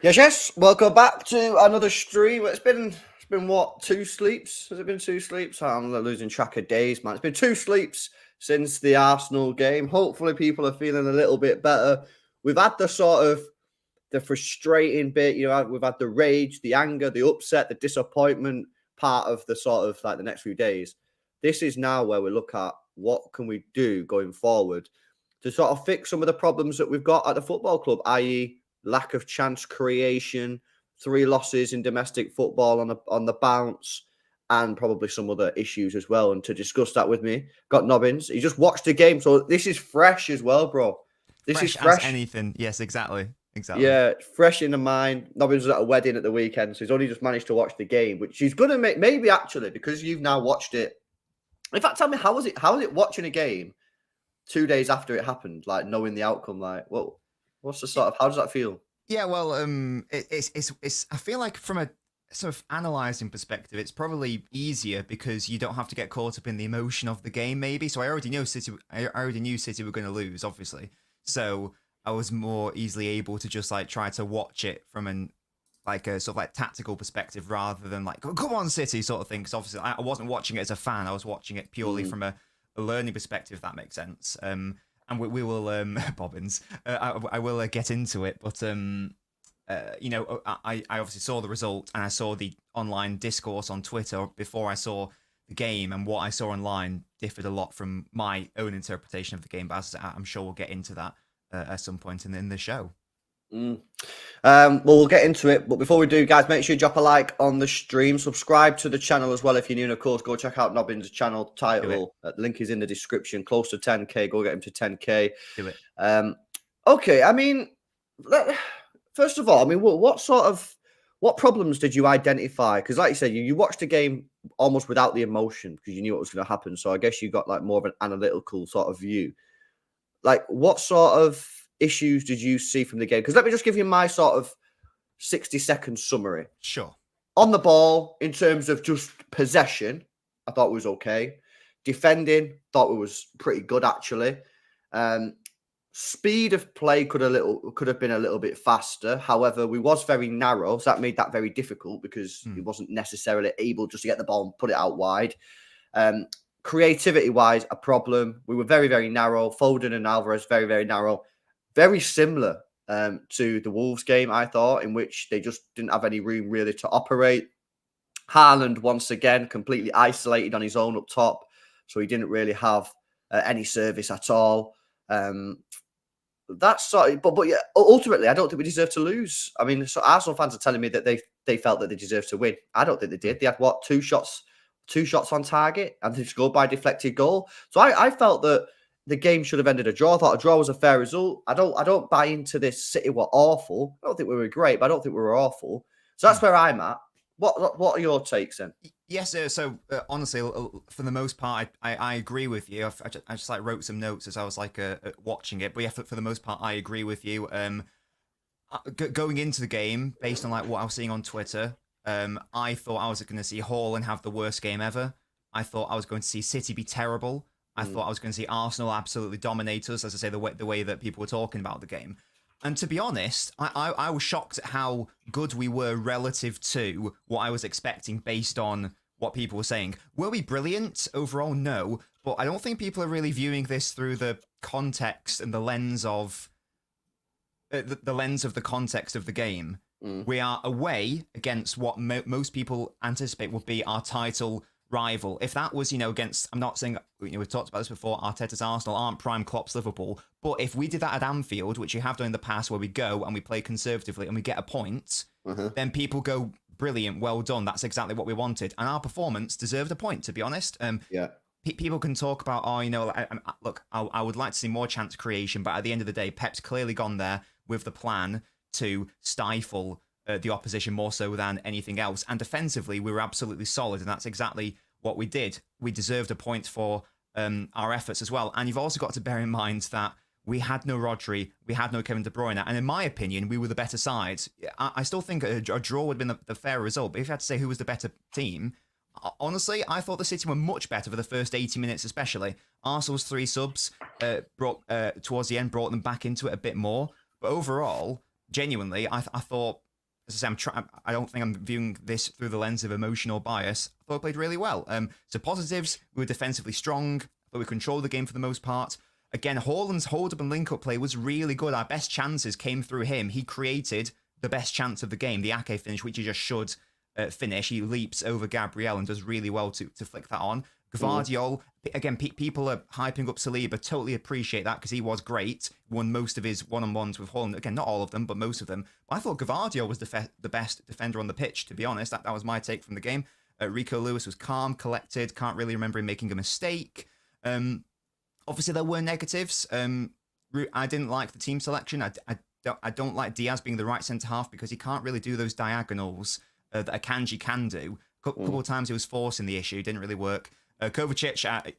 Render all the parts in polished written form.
Yes. Welcome back to another stream. It's been what, 2 sleeps? Has it been 2 sleeps? I'm losing track of days, man. It's been 2 sleeps since the Arsenal game. Hopefully, people are feeling a little bit better. We've had the sort of the frustrating bit, we've had the rage, the anger, the upset, the disappointment part of the sort of like the next few days. This is now where we look at what can we do going forward to sort of fix some of the problems that we've got at the football club, i.e., lack of chance creation, 3 losses in domestic football on the bounce, and probably some other issues as well. And to discuss that with me, got Nobbins. He just watched the game, so this is fresh as well, bro. This is Fresh as fresh. anything. Yes, exactly. Exactly. Yeah, fresh in the mind. Nobbins was at a wedding at the weekend, so he's only just managed to watch the game, which he's gonna make maybe actually because you've now watched it. In fact, tell me how was it? How was it watching a game 2 days after it happened, like knowing the outcome? Like, well, what's the sort of how does that feel? Yeah, well, it's. I feel like from a sort of analyzing perspective, it's probably easier because you don't have to get caught up in the emotion of the game. Maybe so. I already knew City. I already knew City were going to lose, obviously. So I was more easily able to just like try to watch it from a sort of like tactical perspective rather than like come on City sort of thing. Because obviously I wasn't watching it as a fan. I was watching it purely from a learning perspective. If that makes sense. And we will Bobbins. I will get into it, but I obviously saw the result and I saw the online discourse on Twitter before I saw the game, and what I saw online differed a lot from my own interpretation of the game. But as I'm sure we'll get into that at some point in the show. Well, we'll get into it, but before we do, guys, make sure you drop a like on the stream, subscribe to the channel as well if you're new, and of course, go check out Nobbins' channel title. Link is in the description. Close to 10k, go get him to 10k. Do it. Okay, I mean, first of all, I mean, what problems did you identify? Because, like you said, you watched the game almost without the emotion because you knew what was going to happen. So I guess you got like more of an analytical sort of view. Like, what sort of issues did you see from the game? Because let me just give you my sort of 60-second summary. Sure. On the ball, in terms of just possession, I thought it was okay. Defending, thought it was pretty good actually. Speed of play could have been a little bit faster. However, we was very narrow, so that made that very difficult because he wasn't necessarily able just to get the ball and put it out wide. Creativity wise, a problem. We were very, very narrow. Foden and Alvarez, very, very narrow. Very similar to the Wolves game, I thought, in which they just didn't have any room really to operate. Haaland, once again, completely isolated on his own up top. So he didn't really have any service at all. That's sort of, but yeah, ultimately, I don't think we deserve to lose. I mean, so Arsenal fans are telling me that they felt that they deserved to win. I don't think they did. They had what, two shots on target, and they scored by a deflected goal. So I felt that the game should have ended a draw. I thought a draw was a fair result. I don't buy into this. City were awful. I don't think we were great, but I don't think we were awful. So that's where I'm at. What are your takes then? Yes, so honestly, for the most part, I agree with you. I just like wrote some notes as I was like watching it. But yeah, for the most part, I agree with you. Going into the game, based on like what I was seeing on Twitter, I thought I was going to see Haaland have the worst game ever. I thought I was going to see City be terrible. I thought I was going to see Arsenal absolutely dominate us, as I say, the way that people were talking about the game. And to be honest, I was shocked at how good we were relative to what I was expecting based on what people were saying. Were we brilliant overall? No. But I don't think people are really viewing this through the context and the lens of the lens of the context of the game. We are away against what most people anticipate would be our title rival. If that was, against, I'm not saying, we've talked about this before, Arteta's Arsenal aren't prime Klopp's Liverpool, but if we did that at Anfield, which you have done in the past, where we go and we play conservatively and we get a point, then people go, brilliant, well done, that's exactly what we wanted. And our performance deserved a point, to be honest. Yeah. People can talk about, look, I would like to see more chance creation, but at the end of the day, Pep's clearly gone there with the plan to stifle the opposition more so than anything else. And defensively, we were absolutely solid, and that's exactly what we did. We deserved a point for our efforts as well. And you've also got to bear in mind that we had no Rodri, we had no Kevin De Bruyne, and in my opinion, we were the better side. I still think a draw would have been the fair result, but if you had to say who was the better team, honestly, I thought the City were much better for the first 80 minutes especially. Arsenal's 3 subs towards the end brought them back into it a bit more. But overall, genuinely, I thought as I say, I don't think I'm viewing this through the lens of emotional bias. I thought we played really well. So positives, we were defensively strong, but we controlled the game for the most part. Again, Haaland's hold-up and link-up play was really good. Our best chances came through him. He created the best chance of the game, the Ake finish, which he just should finish. He leaps over Gabriel and does really well to flick that on. Gvardiol, again, people are hyping up Saliba. Totally appreciate that because he was great. Won most of his one-on-ones with Haaland. Again, not all of them, but most of them. But I thought Gvardiol was the best defender on the pitch, to be honest. That was my take from the game. Rico Lewis was calm, collected. Can't really remember him making a mistake. Obviously, there were negatives. I didn't like the team selection. I don't like Diaz being the right centre-half because he can't really do those diagonals that Akanji can do. A couple of times he was forcing the issue. Didn't really work. Kovacic,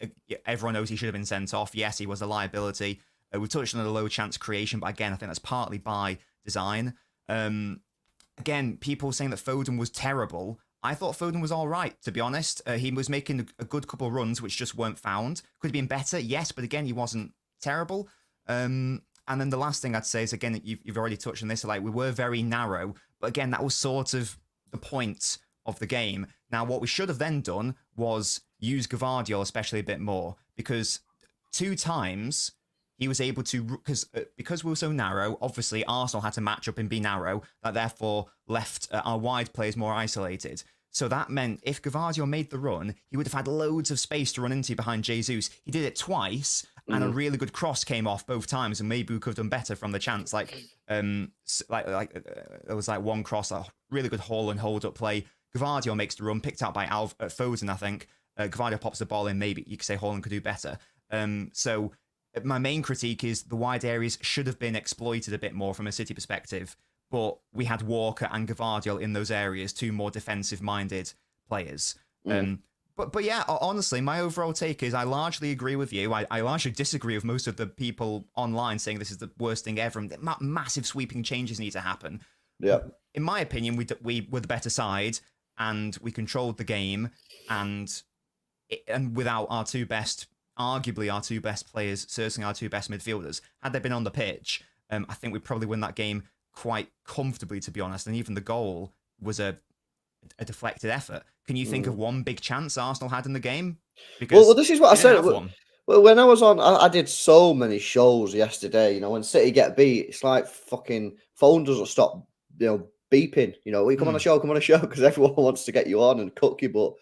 everyone knows he should have been sent off. Yes, he was a liability. We touched on the low chance creation, but again, I think that's partly by design. Again, people saying that Foden was terrible. I thought Foden was all right, to be honest. He was making a good couple of runs, which just weren't found. Could have been better, yes, but again, he wasn't terrible. And then the last thing I'd say is, again, you've already touched on this, like we were very narrow, but again, that was sort of the point of the game. Now, what we should have then done was use Gvardiol especially a bit more, because 2 times he was able to, because we were so narrow, obviously Arsenal had to match up and be narrow, that therefore left our wide players more isolated. So that meant if Gvardiol made the run, he would have had loads of space to run into behind Jesus. He did it twice, and a really good cross came off both times, and maybe we could have done better from the chance. There was like one cross, a really good Haaland hold-up play. Gvardiol makes the run, picked out by Foden, I think. Gvardiol pops the ball in. Maybe you could say Haaland could do better. So my main critique is the wide areas should have been exploited a bit more from a City perspective, but we had Walker and Gvardiol in those areas, 2 more defensive-minded players. But yeah, honestly, my overall take is I largely agree with you. I largely disagree with most of the people online saying this is the worst thing ever and that massive sweeping changes need to happen. Yeah. In my opinion, we were the better side and we controlled the game, and without our 2 best, arguably our 2 best players, certainly our 2 best midfielders, had they been on the pitch, I think we'd probably win that game quite comfortably, to be honest. And even the goal was a deflected effort. Can you think of one big chance Arsenal had in the game? Because well, this is what I said. Well, when I was on, I did so many shows yesterday. You know, when City get beat, it's like fucking phone doesn't stop, beeping. We come on a show, because everyone wants to get you on and cook you. But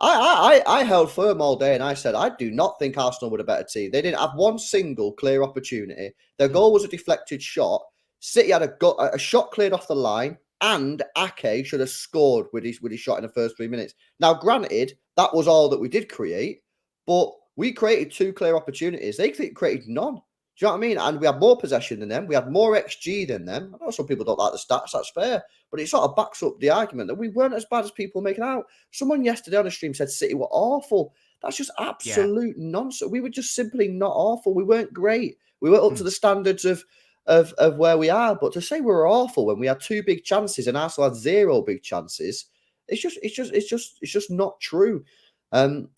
I held firm all day, and I said I do not think Arsenal were a better team. They didn't have one single clear opportunity. Their goal was a deflected shot. City had a shot cleared off the line, and Ake should have scored with his shot in the first 3 minutes. Now, granted, that was all that we did create, but we created 2 clear opportunities. They created none. Do you know what I mean? And we had more possession than them. We had more XG than them. I know some people don't like the stats. That's fair. But it sort of backs up the argument that we weren't as bad as people making out. Someone yesterday on the stream said City were awful. That's just absolute nonsense. We were just simply not awful. We weren't great. We weren't up to the standards of where we are. But to say we were awful when we had 2 big chances and Arsenal had 0 big chances, it's just not true. And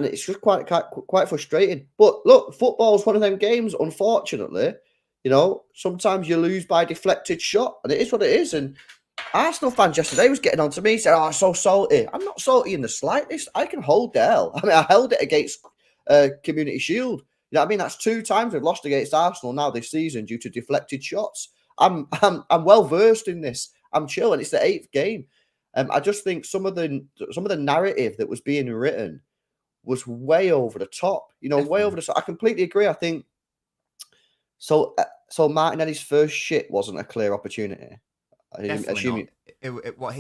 it's just quite frustrating. But look, football's one of them games, unfortunately. Sometimes you lose by a deflected shot, and it is what it is. And Arsenal fans yesterday was getting on to me, saying, "Oh, I'm so salty." I'm not salty in the slightest. I can hold the hell. I mean, I held it against Community Shield. You know what I mean? That's 2 times we've lost against Arsenal now this season due to deflected shots. I'm well versed in this. I'm chill, and it's the 8th game. I just think some of the narrative that was being written was way over the top. Way over the top. I completely agree. I think so. Martinelli's first shit wasn't a clear opportunity. Definitely not.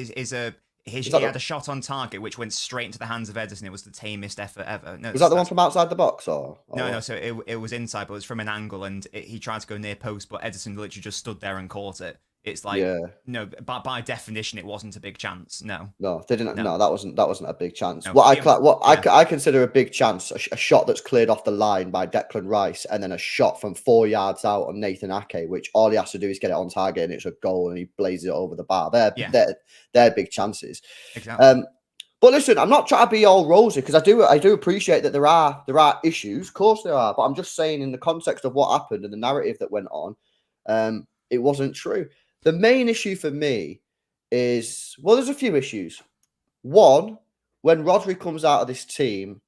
He had a shot on target which went straight into the hands of Ederson. It was the tamest effort ever. No, was that the one from outside the box or? No. So it was inside, but it was from an angle, and he tried to go near post, but Ederson literally just stood there and caught it. It's like, no, by definition, it wasn't a big chance. No, they didn't. No, that wasn't a big chance. No, I consider a big chance, a shot that's cleared off the line by Declan Rice, and then a shot from 4 yards out on Nathan Ake, which all he has to do is get it on target, and it's a goal, and he blazes it over the bar. They're big chances. Exactly. But listen, I'm not trying to be all rosy, because I do appreciate that there are issues. Of course there are, but I'm just saying in the context of what happened and the narrative that went on, it wasn't true. The main issue for me is, well, there's a few issues. One, when Rodri comes out of this team,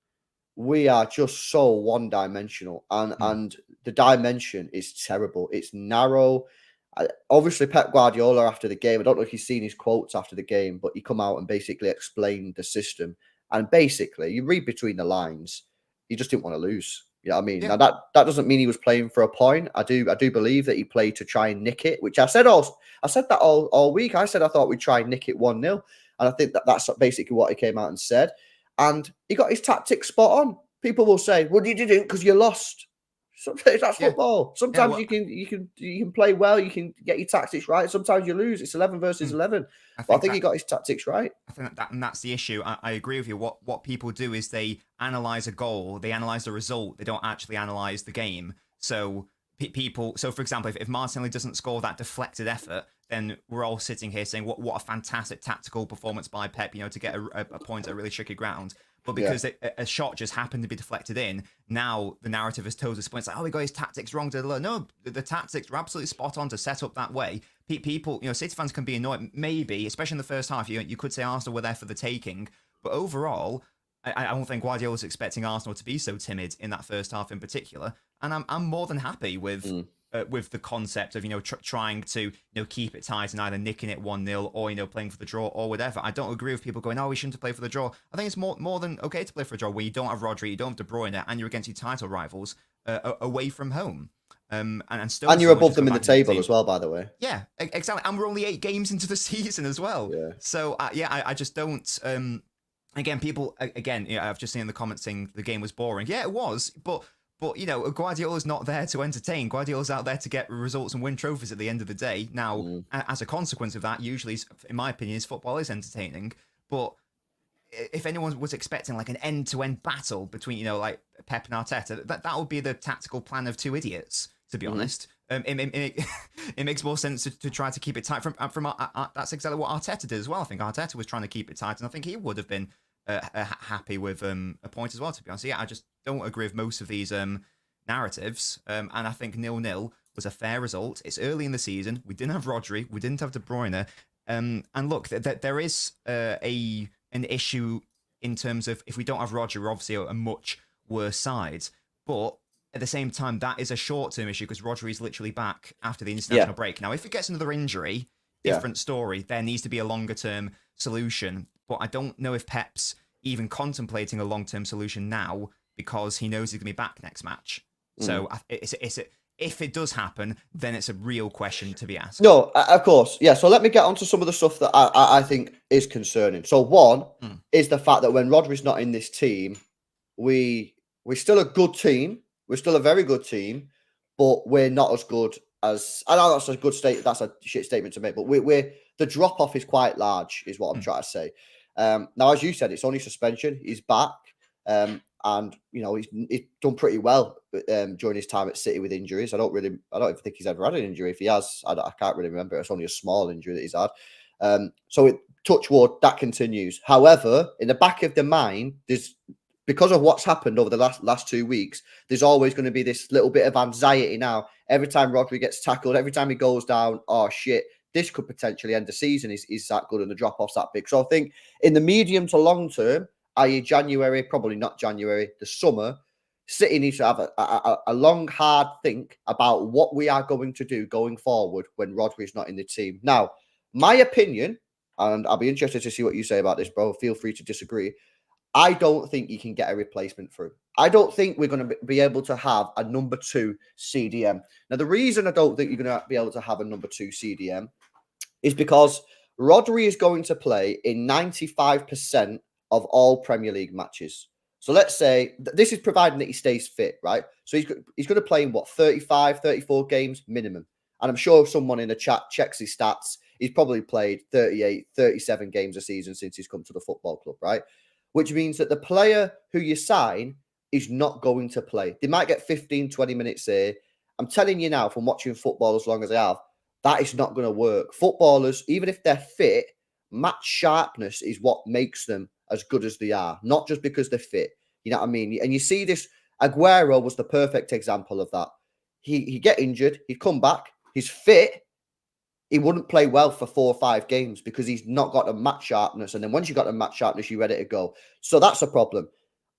we are just so one-dimensional, and the dimension is terrible. It's narrow. Obviously, Pep Guardiola after the game, I don't know if you've seen his quotes after the game, but he come out and basically explained the system. And basically, you read between the lines, he just didn't want to lose. You know what I mean? Yeah. Now that doesn't mean he was playing for a point. I do believe that he played to try and nick it, which I said that all week. I said I thought we'd try and nick it 1-0. And I think that's basically what he came out and said. And he got his tactics spot on. People will say, "Well, you didn't because you lost." Sometimes that's football. Sometimes you can play well, you can get your tactics right. Sometimes you lose. It's 11 versus 11. I think he got his tactics right. I think and that's the issue. I agree with you. What people do is they analyze a goal, they analyze the result, they don't actually analyze the game. So people, so for example, if Martinelli doesn't score that deflected effort, then we're all sitting here saying what a fantastic tactical performance by Pep, to get a point at really tricky ground. But because a shot just happened to be deflected in, now the narrative has told us, it's like, oh, he got his tactics wrong. No, the tactics were absolutely spot on to set up that way. People, City fans can be annoyed, maybe, especially in the first half. You could say Arsenal were there for the taking. But overall, I don't think Guardiola's expecting Arsenal to be so timid in that first half in particular. And I'm more than happy with the concept of trying to keep it tight and either nicking it 1-0 or playing for the draw or whatever. I don't agree with people going, oh, we shouldn't have played for the draw. I think it's more than okay to play for a draw where you don't have Rodri, you don't have De Bruyne, and you're against your title rivals away from home. And you're above them in the table as well, by the way. Yeah, exactly. And we're only 8 games into the season as well. Yeah. So I just don't. Again, people. Again, I've just seen in the comments saying the game was boring. Yeah, it was, but Guardiola's not there to entertain. Guardiola's out there to get results and win trophies at the end of the day. Now, as a consequence of that, usually, in my opinion, football is entertaining. But if anyone was expecting like an end-to-end battle between, like Pep and Arteta, that would be the tactical plan of two idiots, to be honest. It makes more sense to try to keep it tight. From that's exactly what Arteta did as well. I think Arteta was trying to keep it tight, and I think he would have been happy with a point as well, to be honest. So, I just don't agree with most of these narratives, and I think 0-0 was a fair result. It's early in the season. We didn't have Rodri. We didn't have De Bruyne. And look, there is an issue in terms of if we don't have Rodri, we're obviously a much worse side. But at the same time, that is a short-term issue because Rodri is literally back after the international break. Now, if he gets another injury, different story. There needs to be a longer-term solution. But I don't know if Pep's even contemplating a long-term solution now because he knows he's going to be back next match. So if it does happen, then it's a real question to be asked. No, of course. Yeah, so let me get onto some of the stuff that I think is concerning. So one is the fact that when Rodri's not in this team, we're still a good team. We're still a very good team, but we're not as good as... I know that's a good state. That's a shit statement to make, but we're the drop-off is quite large, is what I'm trying to say. Now, as you said, it's only suspension. He's back. And he's done pretty well during his time at City with injuries. I don't even think he's ever had an injury. If he has, I can't really remember. It's only a small injury that he's had. So touch wood, that continues. However, in the back of the mind, because of what's happened over the last 2 weeks, there's always going to be this little bit of anxiety now. Every time Rodri gets tackled, every time he goes down, oh shit, this could potentially end the season. Is that good and the drop-off's that big? So I think in the medium to long term, i.e. January, probably not January, the summer, City needs to have a long, hard think about what we are going to do going forward when Rodri is not in the team. Now, my opinion, and I'll be interested to see what you say about this, bro. Feel free to disagree. I don't think you can get a replacement for him. I don't think we're going to be able to have a number 2 CDM. Now, the reason I don't think you're going to be able to have a number 2 CDM is because Rodri is going to play in 95% of all Premier League matches. So let's say this is providing that he stays fit, right? So he's going to play in 35, 34 games minimum. And I'm sure someone in the chat checks his stats. He's probably played 38, 37 games a season since he's come to the football club, right? Which means that the player who you sign is not going to play. They might get 15, 20 minutes there. I'm telling you now, from watching football as long as I have, that is not going to work. Footballers, even if they're fit, match sharpness is what makes them as good as they are, not just because they're fit. You know what I mean? And you see this, Aguero was the perfect example of that. He get injured, he'd come back, he's fit, he wouldn't play well for 4 or 5 games because he's not got the match sharpness. And then once you got the match sharpness, you're ready to go. So that's a problem.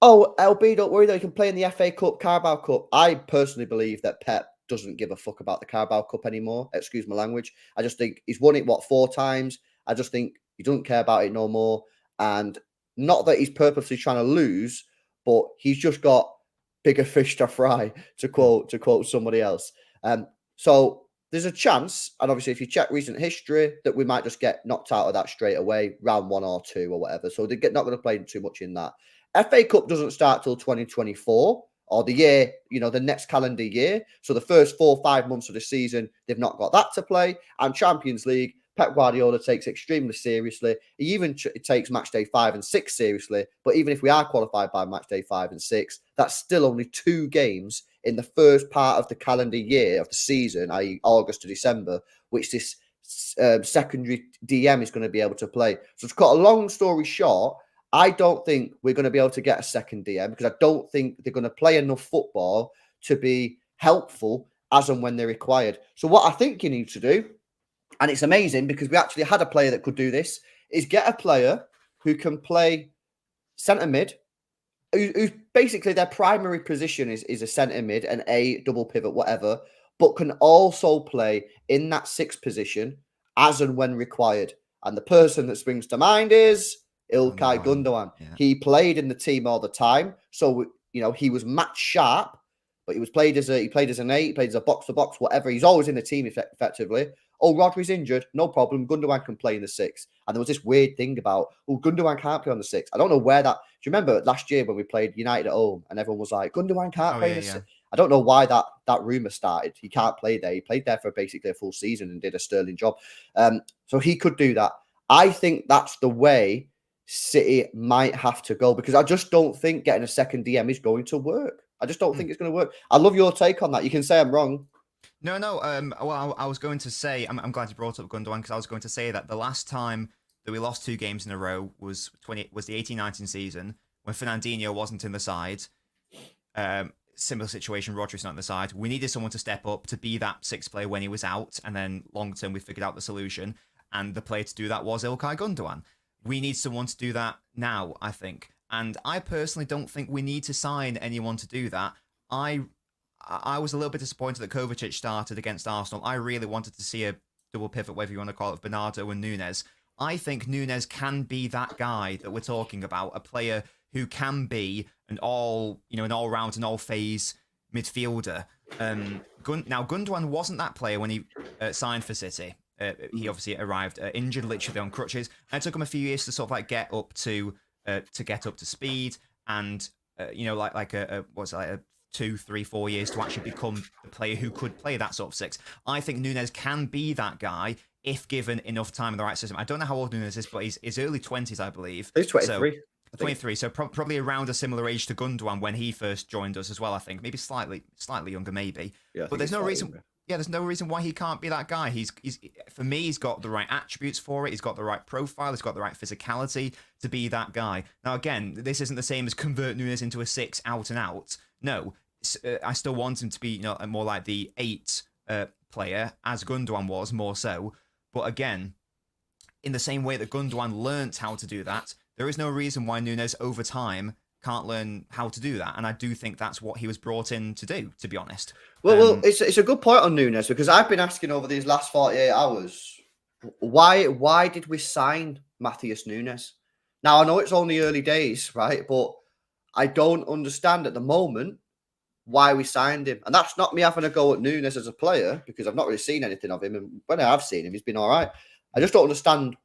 Oh, LB, don't worry though. You can play in the FA Cup, Carabao Cup. I personally believe that Pep doesn't give a fuck about the Carabao Cup anymore. Excuse my language. I just think he's won it, 4 times? I just think he doesn't care about it no more. And not that he's purposely trying to lose, but he's just got bigger fish to fry, to quote somebody else. So there's a chance, and obviously if you check recent history, that we might just get knocked out of that straight away, round 1 or 2 or whatever. So they're not going to play too much in that. FA Cup doesn't start till 2024 or the year, the next calendar year. So the first 4 or 5 months of the season, they've not got that to play. And Champions League, Pep Guardiola takes extremely seriously. He even takes match day 5 and 6 seriously. But even if we are qualified by match day 5 and 6, that's still only 2 games in the first part of the calendar year of the season, i.e. August to December, which this secondary DM is going to be able to play. So to cut a long story short, I don't think we're going to be able to get a second DM because I don't think they're going to play enough football to be helpful as and when they're required. So what I think you need to do, and it's amazing because we actually had a player that could do this, is get a player who can play centre mid, who's basically their primary position is a centre mid, an A, double pivot, whatever, but can also play in that 6th position as and when required. And the person that springs to mind is Ilkay Gundogan. Yeah. He played in the team all the time. So, he was match sharp, but he played as an 8, he played as a box-to-box, whatever. He's always in the team effectively. Oh, Rodri's injured. No problem. Gundogan can play in the 6. And there was this weird thing about, Gundogan can't play on the 6. I don't know where that... Do you remember last year when we played United at home and everyone was like, Gundogan can't play in the 6? I don't know why that rumour started. He can't play there. He played there for basically a full season and did a sterling job. So he could do that. I think that's the way City might have to go because I just don't think getting a second DM is going to work. I just don't think it's going to work. I love your take on that. You can say I'm wrong. No. Well, I was going to say, I'm glad you brought up Gundogan because I was going to say that the last time that we lost 2 games in a row was the 18-19 season when Fernandinho wasn't in the side. Similar situation, Rodri's not in the side. We needed someone to step up to be that 6th player when he was out, and then long term we figured out the solution, and the player to do that was Ilkay Gundogan. We need someone to do that now, I think. And I personally don't think we need to sign anyone to do that. I was a little bit disappointed that Kovacic started against Arsenal. I really wanted to see a double pivot, whatever you want to call it, of Bernardo and Nunes. I think Nunes can be that guy that we're talking about, a player who can be an all-round and all-phase midfielder. Now, Gundogan wasn't that player when he signed for City. He obviously arrived injured, literally on crutches, and it took him a few years to sort of get up to speed, and a 2, 3, 4 years to actually become the player who could play that sort of 6. I think Nunes can be that guy if given enough time in the right system. I don't know how old Nunes is, but he's early 20s, I believe. He's 23. So, 23, so probably around a similar age to Gundogan when he first joined us as well, I think. Maybe slightly younger, maybe. Yeah, but there's no reason... Younger. Yeah, there's no reason why he can't be that guy. He's for me, he's got the right attributes for it. He's got the right profile. He's got the right physicality to be that guy. Now, again, this isn't the same as convert Nunes into a 6 out and out. No, I still want him to be more like the 8 player, as Gundogan was, more so. But again, in the same way that Gundogan learnt how to do that, there is no reason why Nunes, over time, can't learn how to do that. And I do think that's what he was brought in to do, to be honest. Well, it's a good point on Nunes because I've been asking over these last 48 hours, why did we sign Matheus Nunes? Now, I know it's only early days, right? But I don't understand at the moment why we signed him. And that's not me having a go at Nunes as a player because I've not really seen anything of him. And when I have seen him, he's been all right. I just don't understand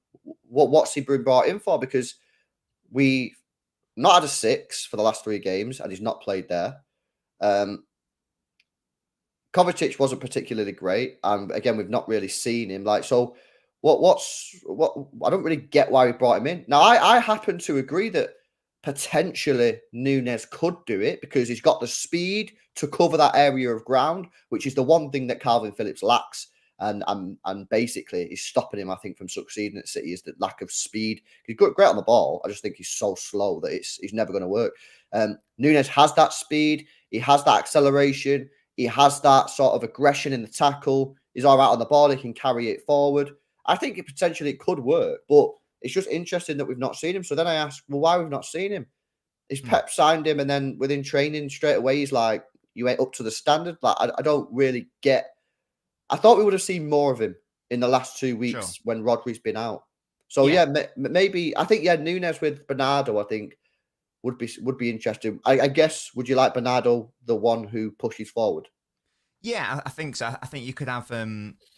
what's he been brought in for because we not had a 6 for the last 3 games and he's not played there. Kovacic wasn't particularly great. And again, we've not really seen him. So what I don't really get why we brought him in. Now, I happen to agree that potentially Nunes could do it because he's got the speed to cover that area of ground, which is the one thing that Karl Phillips lacks. And basically is stopping him, I think, from succeeding at City is the lack of speed. He's great on the ball. I just think he's so slow that he's never going to work. Nunes has that speed. He has that acceleration. He has that sort of aggression in the tackle. He's all right on the ball. He can carry it forward. I think potentially it could work, but it's just interesting that we've not seen him. So then I ask, well, why we've not seen him? Is Pep signed him, and then within training straight away, he's like, you ain't up to the standard? Like, I don't really get. I thought we would have seen more of him in the last 2 weeks when Rodri's been out. So yeah, maybe I think Nunes with Bernardo, I think would be interesting. I guess, would you like Bernardo the one who pushes forward? Yeah, I think so. I think you could have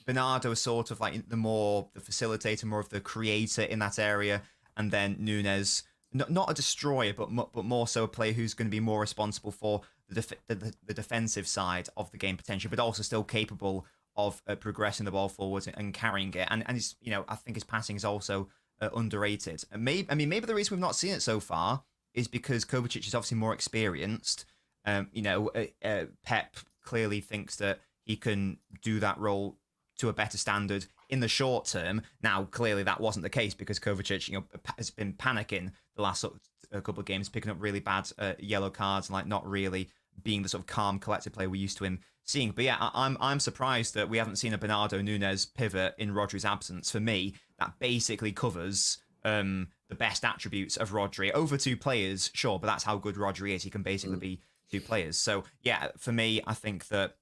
Bernardo sort of like the facilitator, more of the creator in that area, and then Nunes, not a destroyer, but more so a player who's going to be more responsible for the defensive side of the game potentially, but also still capable of progressing the ball forward and carrying it. And he's, I think his passing is also underrated. And maybe the reason we've not seen it so far is because Kovacic is obviously more experienced. Pep clearly thinks that he can do that role to a better standard in the short term. Now, clearly that wasn't the case because Kovacic, has been panicking the last couple of games, picking up really bad yellow cards and like not really being the sort of calm, collected player we're used to him seeing. But yeah, I'm surprised that we haven't seen a Bernardo Nunes pivot in Rodri's absence. For me, that basically covers the best attributes of Rodri over two players, sure, but that's how good Rodri is. He can basically be two players. So yeah, for me, I think that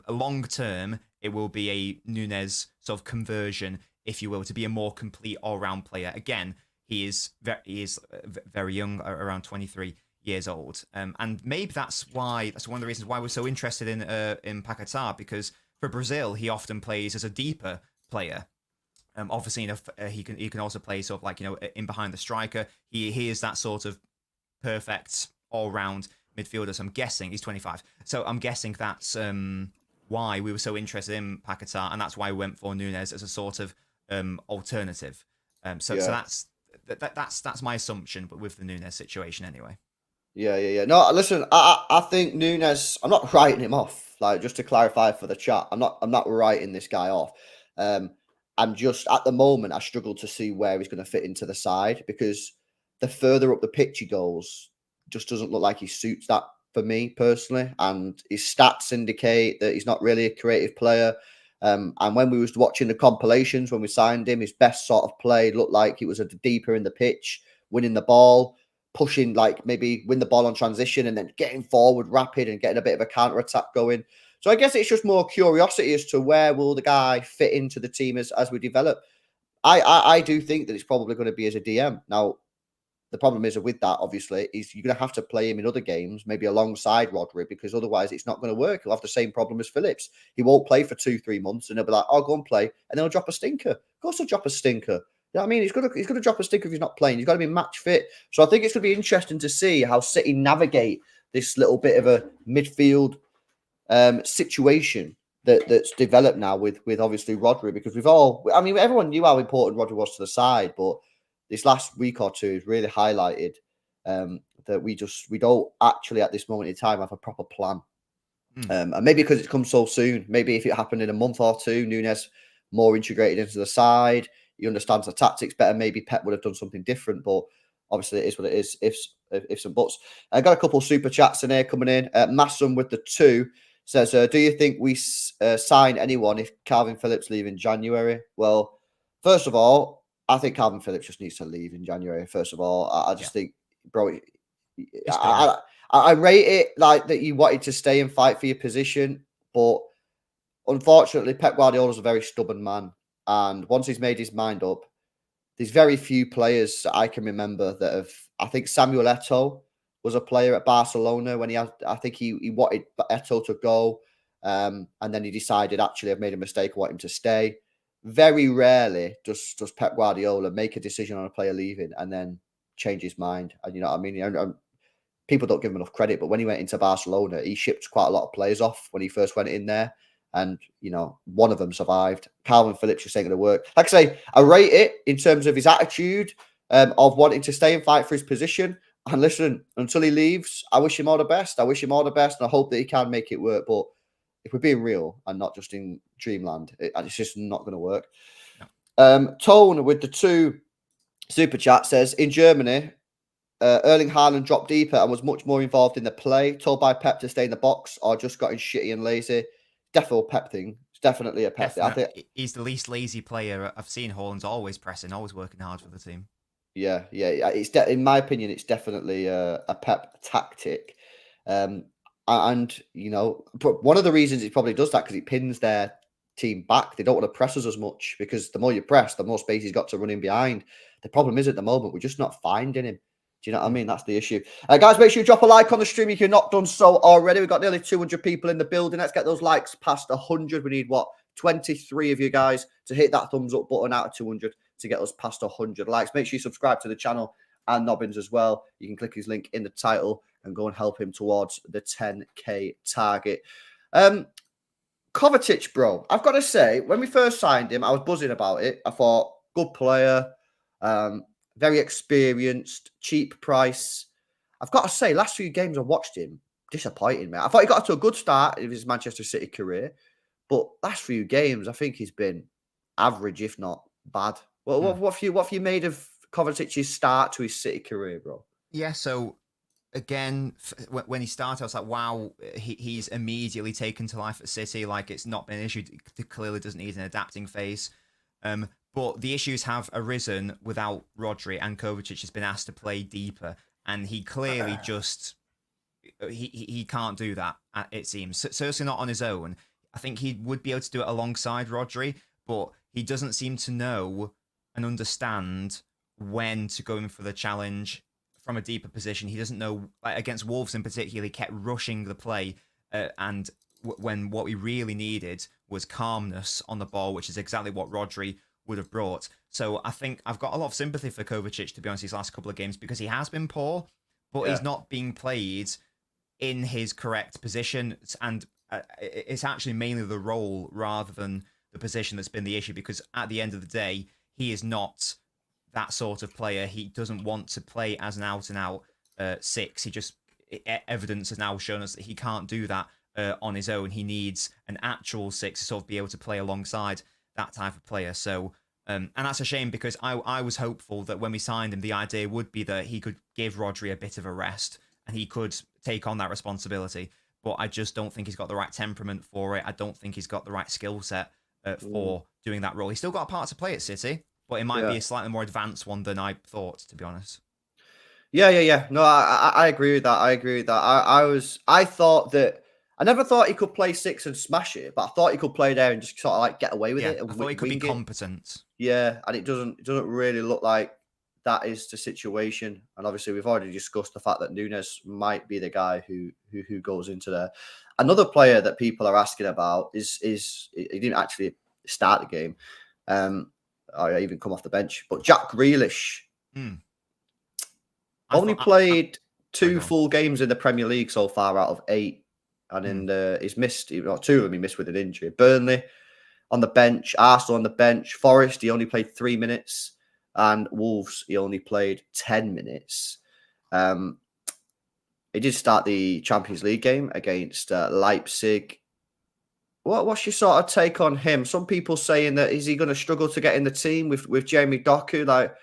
long term it will be a Nunes sort of conversion, if you will, to be a more complete all-round player. Again, he is very young, around 23 years old, and maybe that's one of the reasons why we're so interested in Paquetá, because for Brazil he often plays as a deeper player. Obviously, he can also play sort of like in behind the striker. He is that sort of perfect all-round midfielder. So I'm guessing he's 25. So I'm guessing that's why we were so interested in Paquetá, and that's why we went for Nunes as a sort of alternative. So that's my assumption, but with the Nunes situation anyway. Yeah. No, listen, I think Nunes, I'm not writing him off. Like, just to clarify for the chat, I'm not writing this guy off. I'm just, at the moment, I struggle to see where he's going to fit into the side, because the further up the pitch he goes, just doesn't look like he suits that for me personally. And his stats indicate that he's not really a creative player. And when we was watching the compilations, when we signed him, his best sort of play looked like he was deeper in the pitch, winning the ball, pushing, like maybe win the ball on transition and then getting forward rapid and getting a bit of a counter attack going. So I guess it's just more curiosity as to where will the guy fit into the team as we develop. I do think that it's probably going to be as a DM. Now, the problem is with that, obviously, is you're going to have to play him in other games, maybe alongside Rodri, because otherwise it's not going to work. He'll have the same problem as Phillips. He won't play for 2-3 months and he'll be like, "Oh, go and play," and then he'll drop a stinker. Of course he'll drop a stinker. You know what I mean? He's going to drop a stinker if he's not playing. He's got to be match fit. So I think it's going to be interesting to see how City navigate this little bit of a midfield situation that's developed now with obviously Rodri, because everyone knew how important Rodri was to the side, but this last week or two has really highlighted that we don't actually at this moment in time have a proper plan. And maybe because it's come so soon, maybe if it happened in a month or two, Nunes more integrated into the side, he understands the tactics better, maybe Pep would have done something different, but obviously it is what it is, ifs and buts. I got a couple of super chats in here coming in. Massum with the 2 says, do you think we sign anyone if Calvin Phillips leave in January? Well, first of all, I think Calvin Phillips just needs to leave in January. First of all, I just think, bro, I rate it like that you wanted to stay and fight for your position, but unfortunately, Pep Guardiola is a very stubborn man, and once he's made his mind up, there's very few players I can remember that have. I think Samuel Eto'o was a player at Barcelona when I think he wanted Eto'o to go, and then he decided, actually, I've made a mistake, I want him to stay. Very rarely does Pep Guardiola make a decision on a player leaving and then change his mind. And you know what I mean? And people don't give him enough credit, but when he went into Barcelona, he shipped quite a lot of players off when he first went in there. And, one of them survived. Calvin Phillips just ain't going to work. Like I say, I rate it in terms of his attitude of wanting to stay and fight for his position. And listen, until he leaves, I wish him all the best. And I hope that he can make it work. But if we're being real and not just in dreamland, it's just not going to work. No. Tone with the 2 super chat says, in Germany, Erling Haaland dropped deeper and was much more involved in the play, told by Pep to stay in the box, or just gotten shitty and lazy. Definitely Pep thing. definitely a Pep. I think. He's the least lazy player I've seen. Haaland's always pressing, always working hard for the team. Yeah. In my opinion, it's definitely a Pep tactic. Um, and but one of the reasons it probably does that because it pins their team back. They don't want to press us as much because the more you press, the more space he's got to run in behind. The problem is at the moment we're just not finding him. Do you know what I mean? That's the issue. Guys, make sure you drop a like on the stream if you're not done so already. We've got nearly 200 people in the building. Let's get those likes past 100. We need, 23 of you guys to hit that thumbs up button out of 200 to get us past 100 likes. Make sure you subscribe to the channel and Nobbins as well. You can click his link in the title and go and help him towards the 10K target. Kovacic, bro, I've got to say, when we first signed him, I was buzzing about it. I thought, good player, very experienced, cheap price. I've got to say, last few games I watched him, disappointing me. I thought he got off to a good start in his Manchester City career, but last few games, I think he's been average, if not bad. Well, what have you made of Kovacic's start to his City career, bro? Yeah, so again, when he started, I was like, wow, he's immediately taken to life at City. Like, it's not been an issue. He clearly doesn't need an adapting phase. But the issues have arisen without Rodri, and Kovacic has been asked to play deeper. And he clearly just... He can't do that, it seems. Certainly not on his own. I think he would be able to do it alongside Rodri, but he doesn't seem to know and understand when to go in for the challenge from a deeper position. He doesn't know, like against Wolves in particular, he kept rushing the play, and when what we really needed was calmness on the ball, which is exactly what Rodri would have brought. So I think I've got a lot of sympathy for Kovacic, to be honest, these last couple of games, because he has been poor, but he's not being played in his correct position, and it's actually mainly the role rather than the position that's been the issue, because at the end of the day, he is not that sort of player. He doesn't want to play as an out-and-out six. Evidence has now shown us that he can't do that on his own. He needs an actual six to sort of be able to play alongside that type of player. So, and that's a shame, because I was hopeful that when we signed him, the idea would be that he could give Rodri a bit of a rest and he could take on that responsibility. But I just don't think he's got the right temperament for it. I don't think he's got the right skill set for doing that role. He's still got a part to play at City, but it might be a slightly more advanced one than I thought, to be honest. Yeah. No, I agree with that. I thought that I never thought he could play six and smash it, but I thought he could play there and just sort of like get away with it. And I thought he could be competent. Yeah, and it doesn't really look like that is the situation. And obviously, we've already discussed the fact that Nunes might be the guy who goes into there. Another player that people are asking about is he didn't actually start the game, or even come off the bench, but Jack Grealish only played two full games in the Premier League so far out of 8, and he's missed 2 of them. He missed with an injury. Burnley on the bench, Arsenal on the bench, Forest he only played 3 minutes, and Wolves he only played 10 minutes. He did start the Champions League game against Leipzig. What's your sort of take on him? Some people saying that is he going to struggle to get in the team with Jamie Doku? Like,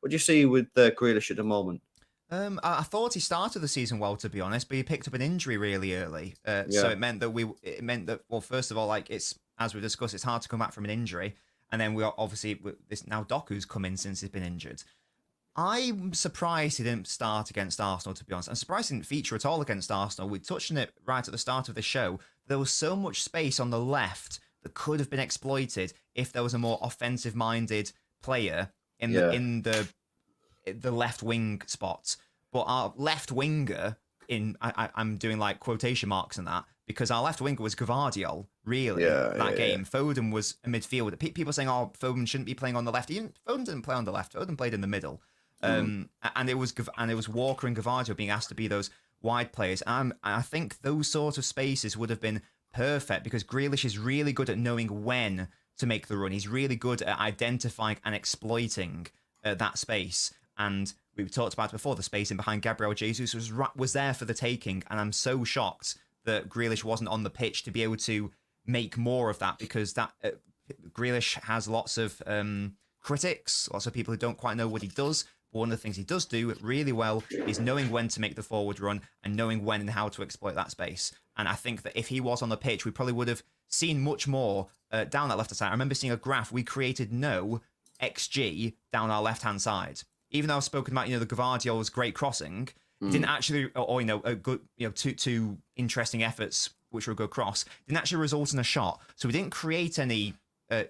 what do you see with Grealish at the moment? I thought he started the season well, to be honest, but he picked up an injury really early. So it meant that well, first of all, like it's as we discussed, it's hard to come back from an injury, and then we are obviously this now Doku's come in since he's been injured. I'm surprised he didn't start against Arsenal, to be honest. I'm surprised he didn't feature at all against Arsenal. We touched on it right at the start of the show. There was so much space on the left that could have been exploited if there was a more offensive-minded player in the left wing spot. But our left winger I'm doing like quotation marks in that, because our left winger was Gvardiol, really, that game. Foden was a midfielder. People saying, oh, Foden shouldn't be playing on the left. Foden didn't play on the left. Foden played in the middle. And it was Walker and Gvardiol being asked to be those wide players. I think those sort of spaces would have been perfect, because Grealish is really good at knowing when to make the run. He's really good at identifying and exploiting that space. And we've talked about it before, the space in behind Gabriel Jesus was there for the taking. And I'm so shocked that Grealish wasn't on the pitch to be able to make more of that, because that Grealish has lots of critics, lots of people who don't quite know what he does. But one of the things he does do really well is knowing when to make the forward run and knowing when and how to exploit that space. And I think that if he was on the pitch, we probably would have seen much more down that left-hand side. I remember seeing a graph. We created no XG down our left-hand side. Even though I've spoken about, the Gvardiol's great crossing, it didn't actually, or a good, two interesting efforts, which were a good cross, didn't actually result in a shot. So we didn't create any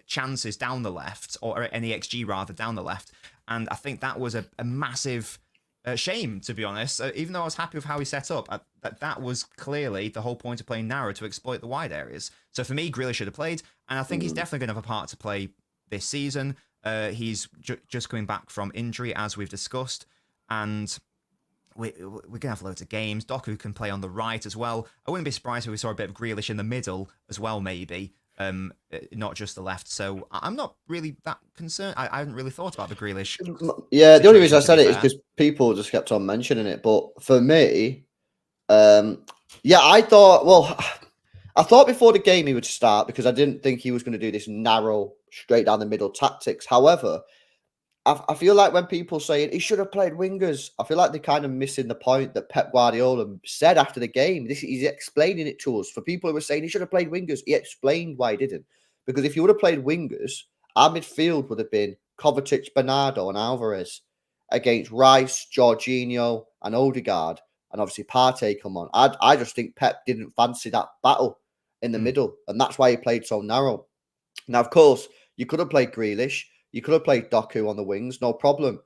chances down the left, or any XG rather down the left. And I think that was a massive shame, to be honest. Even though I was happy with how he set up, that was clearly the whole point of playing narrow, to exploit the wide areas. So for me, Grealish should have played, and I think he's definitely going to have a part to play this season. He's just coming back from injury, as we've discussed, and we're going to have loads of games. Doku can play on the right as well. I wouldn't be surprised if we saw a bit of Grealish in the middle as well, maybe, not just the left. So I'm not really that concerned. I hadn't really thought about the Grealish. Yeah, the only reason I said it is because people just kept on mentioning it. But for me, I thought before the game he would start, because I didn't think he was going to do this narrow, straight down the middle tactics. However, I feel like when people say he should have played wingers, I feel like they're kind of missing the point that Pep Guardiola said after the game. He's explaining it to us. For people who were saying he should have played wingers, he explained why he didn't. Because if he would have played wingers, our midfield would have been Kovacic, Bernardo, and Alvarez against Rice, Jorginho, and Odegaard, and obviously Partey come on. I just think Pep didn't fancy that battle in the middle, and that's why he played so narrow. Now, of course, you could have played Grealish. You could have played Doku on the wings, no problem.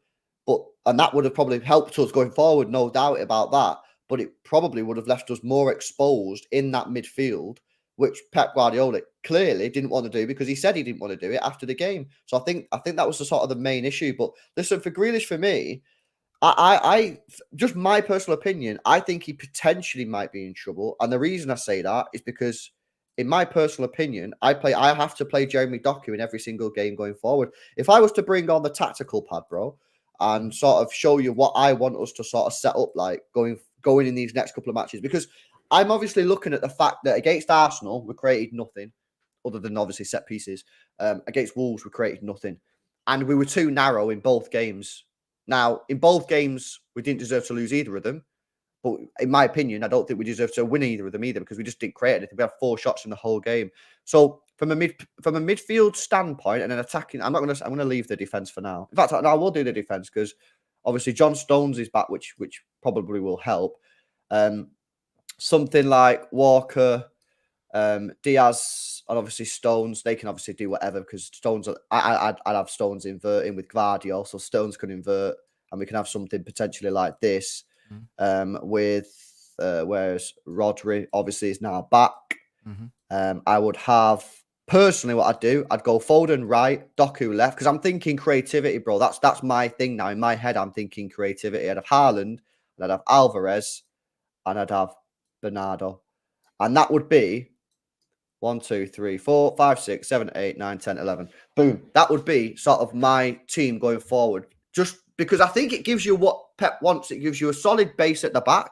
And that would have probably helped us going forward, no doubt about that. But it probably would have left us more exposed in that midfield, which Pep Guardiola clearly didn't want to do, because he said he didn't want to do it after the game. So I think that was the sort of the main issue. But listen, for Grealish, for me, I just my personal opinion, I think he potentially might be in trouble. And the reason I say that is because, in my personal opinion, I have to play Jeremy Doku in every single game going forward. If I was to bring on the tactical pad, bro, and sort of show you what I want us to sort of set up like going in these next couple of matches, because I'm obviously looking at the fact that against Arsenal, we created nothing other than obviously set pieces. Against Wolves, we created nothing. And we were too narrow in both games. Now, in both games, we didn't deserve to lose either of them. But in my opinion, I don't think we deserve to win either of them either, because we just didn't create anything. We had 4 shots in the whole game. So from a midfield standpoint and an attacking, I'm going to leave the defense for now. In fact, I will do the defense, because obviously John Stones is back, which probably will help. Something like Walker, Diaz, and obviously Stones, they can obviously do whatever, because Stones, I'd have Stones inverting with Gvardiol, so Stones can invert, and we can have something potentially like this. With whereas Rodri obviously is now back. I would have, personally, what I'd go Foden right, Doku left, because I'm thinking creativity, bro. That's my thing now. In my head, I'm thinking creativity. I'd have Haaland, and I'd have Alvarez, and I'd have Bernardo. And that would be 1, 2, 3, 4, 5, 6, 7, 8, 9, 10, 11. Boom. That would be sort of my team going forward. Just because I think it gives you what Pep wants. It gives you a solid base at the back.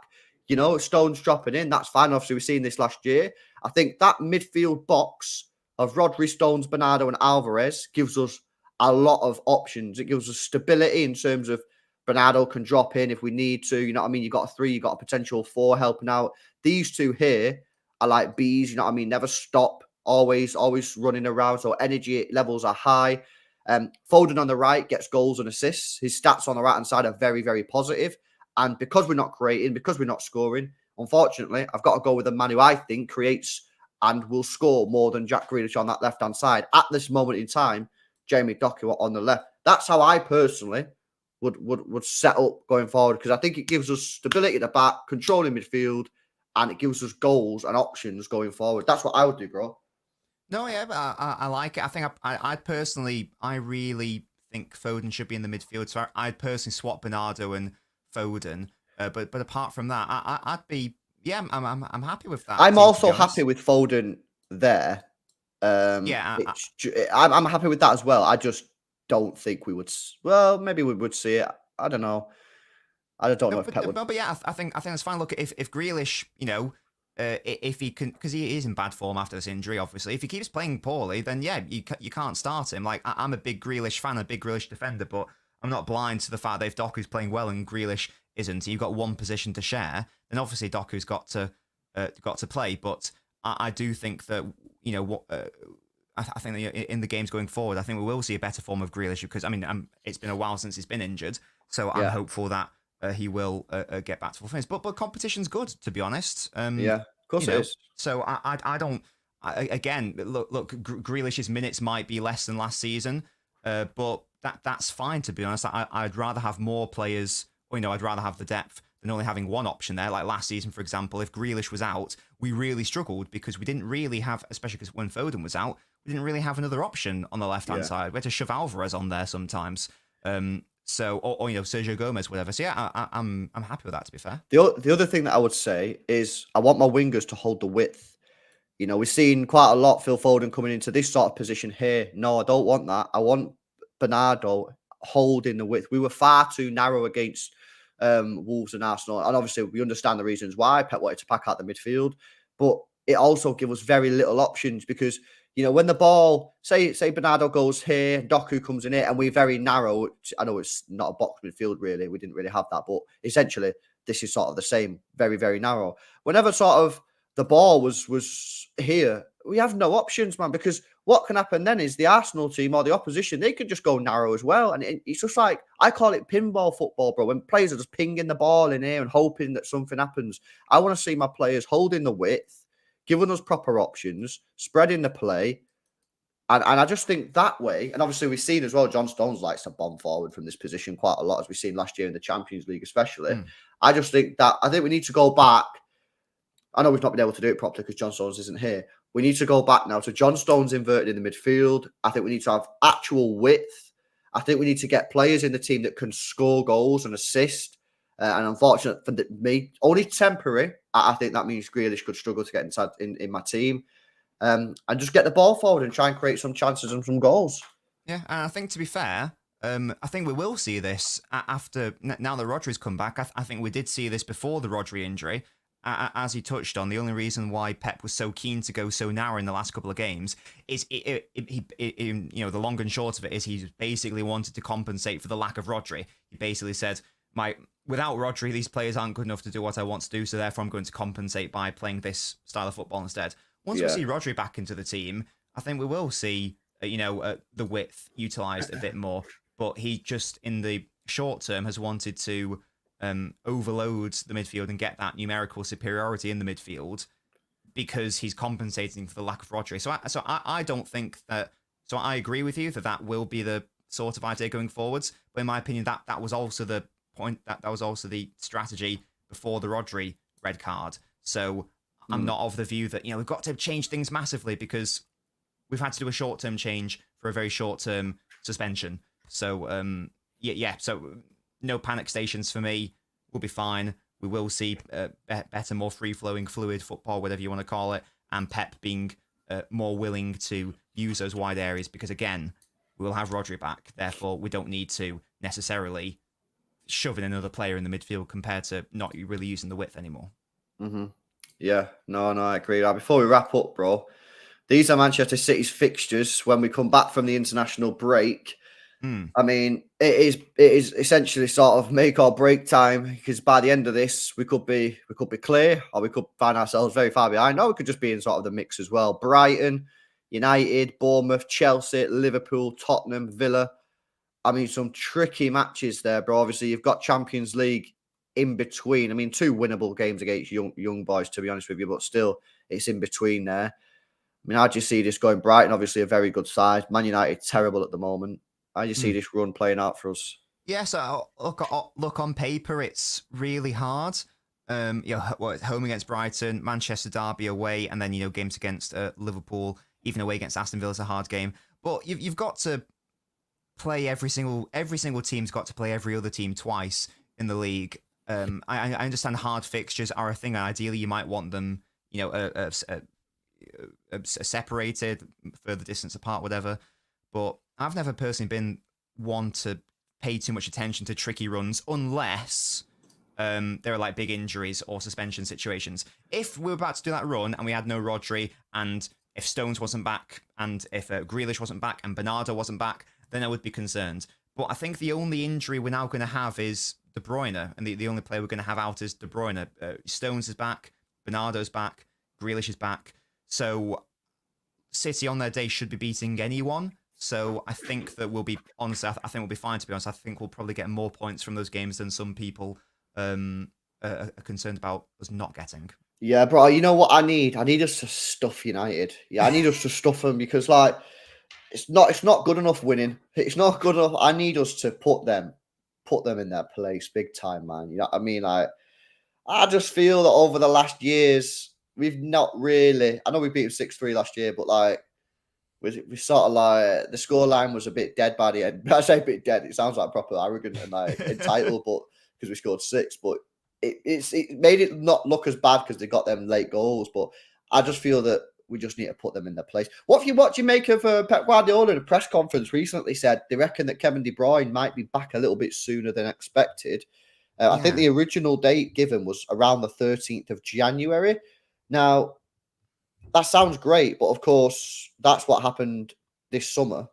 Stones dropping in, that's fine. Obviously, we've seen this last year. I think that midfield box of Rodri, Stones, Bernardo, and Alvarez gives us a lot of options. It gives us stability in terms of Bernardo can drop in if we need to. You know what I mean? You've got a 3, you've got a potential 4 helping out. These 2 here are like bees, you know what I mean? Never stop, always running around. So energy levels are high. Foden on the right gets goals and assists. His stats on the right-hand side are very, very positive. And because we're not creating, because we're not scoring, unfortunately, I've got to go with a man who I think creates and will score more than Jack Grealish on that left-hand side. At this moment in time, Jamie Doku on the left. That's how I personally would set up going forward, because I think it gives us stability at the back, controlling midfield, and it gives us goals and options going forward. That's what I would do, bro. No, yeah, but I like it. I think I personally, I really think Foden should be in the midfield. So I'd personally swap Bernardo and Foden. But apart from that, I'd be, yeah, I'm happy with that. I'm also happy with Foden there. I'm happy with that as well. I just don't think we would. Well, maybe we would see it. I don't know. I don't know if Pep would. But yeah, I think that's fine. Look, if Grealish, if he can, because he is in bad form after this injury, obviously. If he keeps playing poorly, then yeah, you can't start him. Like, I'm a big Grealish fan, a big Grealish defender, but I'm not blind to the fact that if Doku's playing well and Grealish isn't, and you've got one position to share, then obviously Doku's got to play. But I do think that I think that in the games going forward, I think we will see a better form of Grealish because it's been a while since he's been injured, so I'm hopeful that he will get back to full fitness. But competition's good, to be honest. Yeah, of course it is. So I don't. Again, look, Grealish's minutes might be less than last season, but that's fine, to be honest. I'd rather have more players, or I'd rather have the depth than only having one option there. Like last season, for example, if Grealish was out, we really struggled because we didn't really have, especially because when Foden was out, we didn't really have another option on the left-hand side. We had to shove Alvarez on there sometimes. So, or Sergio Gomez, whatever. So yeah, I'm happy with that, to be fair. The other thing that I would say is I want my wingers to hold the width. We've seen quite a lot Phil Foden coming into this sort of position here. No, I don't want that. I want Bernardo holding the width. We were far too narrow against Wolves and Arsenal. And obviously, we understand the reasons why Pep wanted to pack out the midfield. But it also gives us very little options because, when the ball, say Bernardo goes here, Doku comes in here, and we're very narrow. I know it's not a box midfield, really. We didn't really have that. But essentially, this is sort of the same, very, very narrow. Whenever sort of the ball was here, we have no options, man, because what can happen then is the Arsenal team or the opposition, they could just go narrow as well. And it's just like, I call it pinball football, bro. When players are just pinging the ball in here and hoping that something happens. I want to see my players holding the width, giving us proper options, spreading the play. And I just think that way, and obviously we've seen as well, John Stones likes to bomb forward from this position quite a lot, as we've seen last year in the Champions League especially. I think we need to go back. I know we've not been able to do it properly because John Stones isn't here. We need to go back now to John Stones inverted in the midfield. I think we need to have actual width. I think we need to get players in the team that can score goals and assist. And unfortunately for me, only temporary. I think that means Grealish could struggle to get inside in my team. And just get the ball forward and try and create some chances and some goals. Yeah, and I think, to be fair, I think we will see this after, now that Rodri's come back. I think we did see this before the Rodri injury. As he touched on, the only reason why Pep was so keen to go so narrow in the last couple of games is the long and short of it is he basically wanted to compensate for the lack of Rodri. He basically said, without Rodri, these players aren't good enough to do what I want to do, so therefore I'm going to compensate by playing this style of football instead. Once we see Rodri back into the team, I think we will see the width utilised a bit more. But he just, in the short term, has wanted to overload the midfield and get that numerical superiority in the midfield because he's compensating for the lack of Rodri. So I don't think that. So I agree with you that will be the sort of idea going forwards. But in my opinion, that was also the point. That was also the strategy before the Rodri red card. So I'm not of the view that we've got to change things massively because we've had to do a short-term change for a very short-term suspension. So So no panic stations for me. We'll be fine. We will see better, more free-flowing, fluid football, whatever you want to call it, and Pep being more willing to use those wide areas because, again, we will have Rodri back. Therefore, we don't need to necessarily shove in another player in the midfield compared to not really using the width anymore. Mm-hmm. Yeah, no, I agree. Before we wrap up, bro, these are Manchester City's fixtures when we come back from the international break. I mean, it is essentially sort of make or break time because by the end of this, we could be clear or we could find ourselves very far behind. Or we could just be in sort of the mix as well. Brighton, United, Bournemouth, Chelsea, Liverpool, Tottenham, Villa. I mean, some tricky matches there, bro. Obviously, you've got Champions League in between. I mean, 2 winnable games against young boys, to be honest with you, but still, it's in between there. I mean, how do you see this going? Brighton, obviously, a very good side. Man United, terrible at the moment. How do you see this run playing out for us? Yeah, so look on paper, it's really hard. Home against Brighton, Manchester derby away, and then games against Liverpool, even away against Aston Villa is a hard game. But you've got to play every single team's got to play every other team twice in the league. I understand hard fixtures are a thing, and ideally you might want them, separated, further distance apart, whatever. But I've never personally been one to pay too much attention to tricky runs unless there are like big injuries or suspension situations. If we were about to do that run and we had no Rodri, and if Stones wasn't back, and if Grealish wasn't back and Bernardo wasn't back, then I would be concerned. But I think the only injury we're now going to have is De Bruyne, and the only player we're going to have out is De Bruyne. Stones is back, Bernardo's back, Grealish is back. So City on their day should be beating anyone. So I think that we'll be, honestly, I think we'll be fine, to be honest. I think we'll probably get more points from those games than some people are concerned about us not getting. Yeah, bro. You know what I need? I need us to stuff United. Yeah, I need us to stuff them because like it's not good enough winning. It's not good enough. I need us to put them in their place big time, man. You know what I mean? Like I just feel that over the last years we've not really. I know we beat them 6-3 last year, but like we sort of like the scoreline was a bit dead by the end. I say a bit dead. It sounds like proper arrogant and like entitled, but because we scored 6, but it made it not look as bad because they got them late goals. But I just feel that we just need to put them in their place. What do you make of Pep Guardiola in a press conference recently said they reckon that Kevin De Bruyne might be back a little bit sooner than expected. I think the original date given was around the 13th of January. Now, that sounds great, but of course, that's what happened this summer.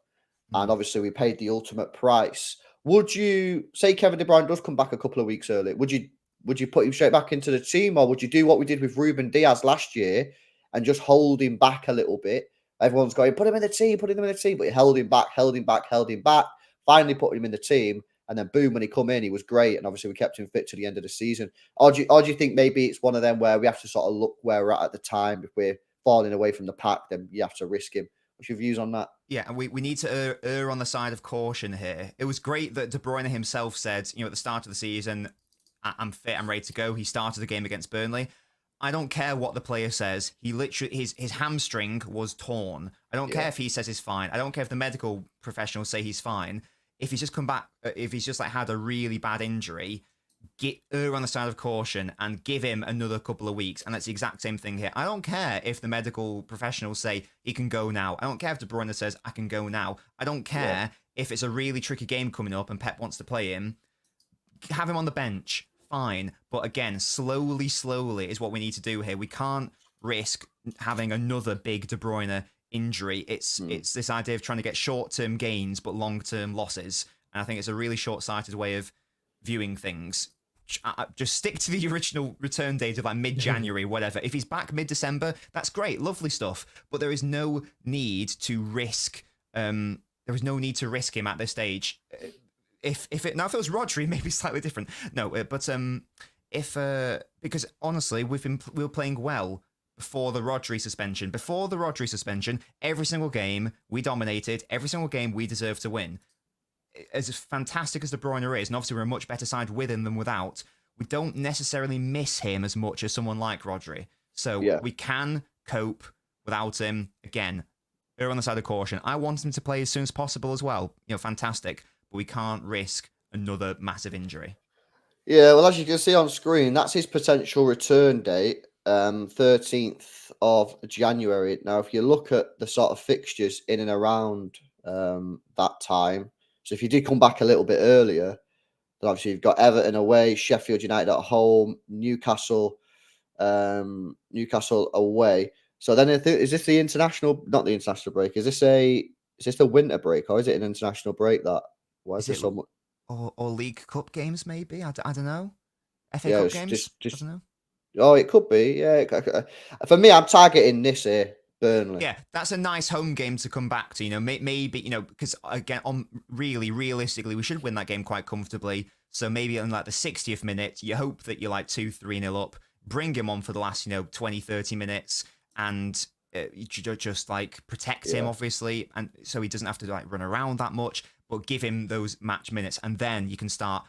And obviously, we paid the ultimate price. Would you say Kevin De Bruyne does come back a couple of weeks early? Would you put him straight back into the team, or would you do what we did with Ruben Diaz last year and just hold him back a little bit? Everyone's going, put him in the team, but he held him back. Finally, put him in the team, and then boom, when he come in, he was great, and obviously we kept him fit to the end of the season. Or do you think maybe it's one of them where we have to sort of look where we're at the time? If we're falling away from the pack, then you have to risk him. What's your views on that? Yeah, and we need to err on the side of caution here. It was great that De Bruyne himself said, at the start of the season, I'm fit, I'm ready to go. He started the game against Burnley. I don't care what the player says. He literally, his hamstring was torn. I don't care if he says he's fine. I don't care if the medical professionals say he's fine. If he's just come back, if he's just like had a really bad injury, err on the side of caution and give him another couple of weeks. And that's the exact same thing here. I don't care if the medical professionals say he can go now. I don't care if De Bruyne says I can go now. I don't care if it's a really tricky game coming up and Pep wants to play him. Have him on the bench. Fine. But again, slowly is what we need to do here. We can't risk having another big De Bruyne injury. It's this idea of trying to get short-term gains but long-term losses. And I think it's a really short-sighted way of viewing things. Just stick to the original return date of like mid-January, whatever. If he's back mid-December, that's great, lovely stuff. But there is no need to risk. There is no need to risk him at this stage. If it was Rodri, maybe slightly different. No, but because honestly, we were playing well before the Rodri suspension. Before the Rodri suspension, every single game we dominated. Every single game we deserved to win. As fantastic as De Bruyne is, and obviously we're a much better side with him than without, we don't necessarily miss him as much as someone like Rodri. So we can cope without him. Again, err on the side of caution. I want him to play as soon as possible as well. Fantastic. But we can't risk another massive injury. Yeah, well, as you can see on screen, that's his potential return date, 13th of January. Now, if you look at the sort of fixtures in and around that time, so if you did come back a little bit earlier, then obviously you've got Everton away, Sheffield United at home, Newcastle away. So then is this the international? Not the international break. Is this the winter break, or is it an international break? Why is there so much? Or League Cup games? Maybe I don't know. FA Cup games. I don't know. Oh, it could be. Yeah. For me, I'm targeting this here. Burnley. Yeah, that's a nice home game to come back to. Maybe because again, realistically, we should win that game quite comfortably. So maybe in like the 60th minute, you hope that you're like 2-3-0 up. Bring him on for the last 20, 30 minutes, and just like protect him, obviously, and so he doesn't have to like run around that much. But give him those match minutes, and then you can start,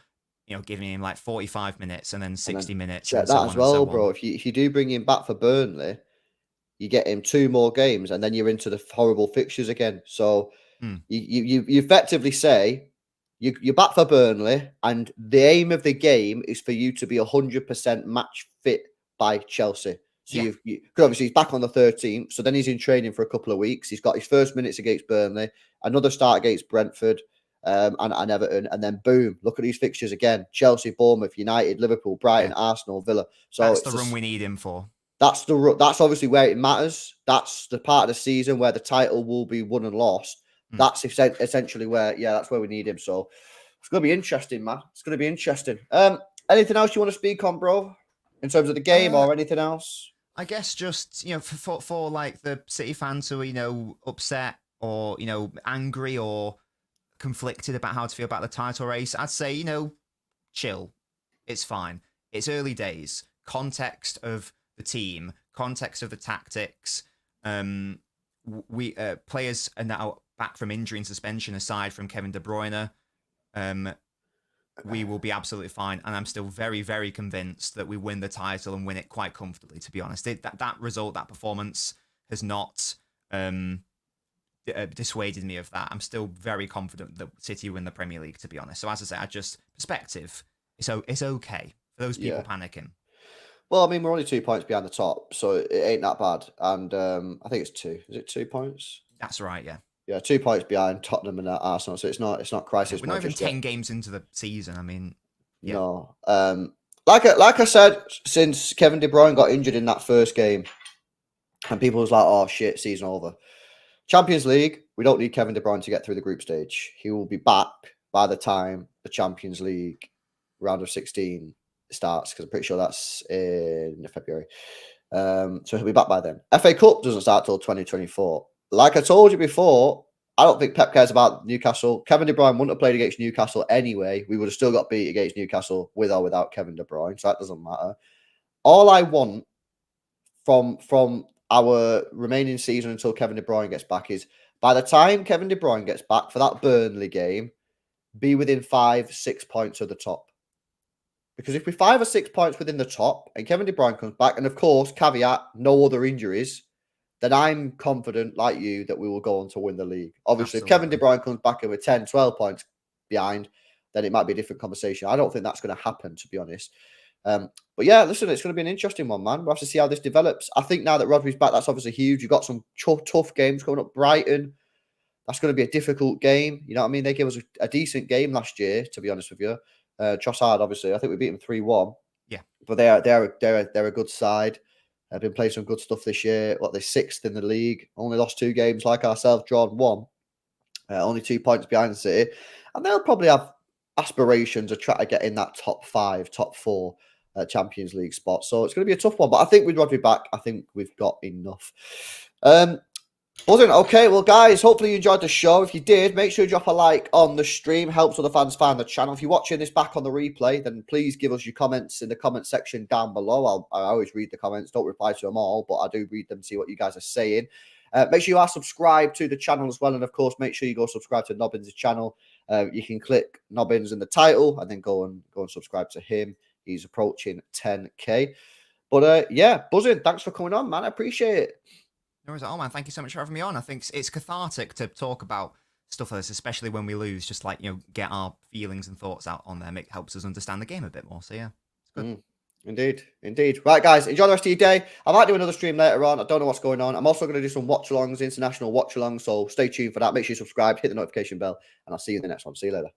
giving him like 45 minutes and then 60 minutes. Yeah, that as well, bro. If you do bring him back for Burnley, you get him 2 more games, and then you're into the horrible fixtures again. So you effectively say you're back for Burnley, and the aim of the game is for you to be 100% match fit by Chelsea. So because obviously he's back on the 13th, so then he's in training for a couple of weeks. He's got his first minutes against Burnley, another start against Brentford, and Everton, and then boom, look at these fixtures again: Chelsea, Bournemouth, United, Liverpool, Brighton, Arsenal, Villa. So that's the run we need him for. That's obviously where it matters. That's the part of the season where the title will be won and lost. That's essentially where, that's where we need him. So it's going to be interesting, man. It's going to be interesting. Anything else you want to speak on, bro, in terms of the game or anything else? I guess just, for like the City fans who are, upset or, angry or conflicted about how to feel about the title race, I'd say, chill. It's fine. It's early days. Context of the team, context of the tactics. We players are now back from injury and suspension aside from Kevin De Bruyne. We will be absolutely fine, and I'm still very, very convinced that we win the title and win it quite comfortably. To be honest, that result, that performance, has not dissuaded me of that. I'm still very confident that City win the Premier League. To be honest, so as I say, perspective. It's okay for those people panicking. Well, I mean, we're only 2 points behind the top, so it ain't that bad. And I think it's 2. Is it 2 points? That's right. Yeah. Yeah, 2 points behind Tottenham and Arsenal, so it's not crisis. We're not even 10 games into the season. I mean, no. Like I said, since Kevin De Bruyne got injured in that first game, and people was like, "Oh shit, season over." Champions League, we don't need Kevin De Bruyne to get through the group stage. He will be back by the time the Champions League round of 16 starts, because I'm pretty sure that's in February. So he'll be back by then. FA Cup doesn't start till 2024. Like I told you before, I don't think Pep cares about Newcastle. Kevin De Bruyne wouldn't have played against Newcastle anyway. We would have still got beat against Newcastle with or without Kevin De Bruyne, so that doesn't matter. All I want from our remaining season until Kevin De Bruyne gets back is, by the time Kevin De Bruyne gets back for that Burnley game, be within 5-6 points of the top. Because if we're 5 or 6 points within the top and Kevin De Bruyne comes back, and of course, caveat, no other injuries, then I'm confident, like you, that we will go on to win the league. Obviously, If Kevin De Bruyne comes back and we're 10, 12 points behind, then it might be a different conversation. I don't think that's going to happen, to be honest. But yeah, listen, it's going to be an interesting one, man. We'll have to see how this develops. I think now that Rodri's back, that's obviously huge. You've got some tough games coming up. Brighton, that's going to be a difficult game. You know what I mean? They gave us a decent game last year, to be honest with you. Trossard, obviously, I think we beat them 3-1. Yeah, but they're a good side. They've been playing some good stuff this year. They're 6th in the league. Only lost 2 games like ourselves, drawn 1. Only 2 points behind the City, and they'll probably have aspirations of trying to get in that top 5, top 4 Champions League spot. So it's going to be a tough one. But I think with Rodri back, I think we've got enough. Okay, well, guys, hopefully you enjoyed the show. If you did, make sure you drop a like on the stream. Helps other fans find the channel. If you're watching this back on the replay, then please give us your comments in the comment section down below. I always read the comments. Don't reply to them all, but I do read them, see what you guys are saying. Make sure you are subscribed to the channel as well. And, of course, make sure you go subscribe to Nobbins' channel. You can click Nobbins in the title and then go and subscribe to him. He's approaching 10K. But, yeah, buzzing. Thanks for coming on, man. I appreciate it. No worries at all, man. Thank you so much for having me on. I think it's cathartic to talk about stuff like this, especially when we lose. Just like, get our feelings and thoughts out on there. It helps us understand the game a bit more. So, yeah, it's good. Indeed. Right, guys, enjoy the rest of your day. I might do another stream later on. I don't know what's going on. I'm also going to do some watch-alongs, international watch-alongs. So stay tuned for that. Make sure you subscribe, hit the notification bell, and I'll see you in the next one. See you later.